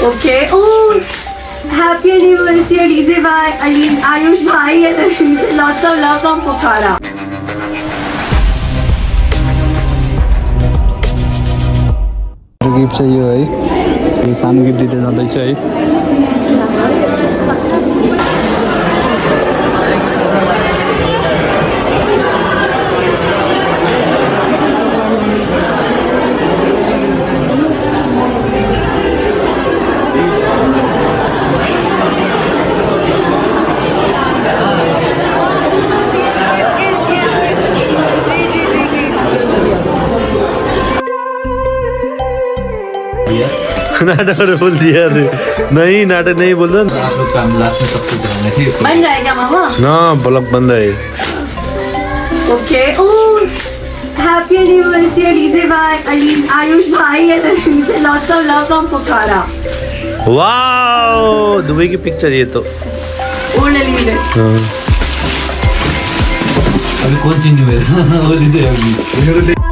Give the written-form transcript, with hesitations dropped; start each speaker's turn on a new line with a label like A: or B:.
A: Okay. Oh, happy anniversary, Alize bhai, Aayush bhai, and Alize. Lots of love from Pokhara.
B: Gift चाहिए है ये सानो gift दिँदै जाँदैछ है नाटक बोल दिया रे नहीं नाटक नहीं बोल रहा
C: आप लोग काम लास्ट में सब कुछ बनाने थे
A: बन रहा है क्या मामा?
B: ना ब्लॉक बंद है
A: Okay. Oh, happy anniversary, Alize bhai, Aayush bhai, and Alize. Lots of love from Pokhara.
B: Wow Dubai की पिक्चर ये तो
A: Old Alize.
B: हाँ।
C: अभी कौन सी न्यू है वो लीजिए अभी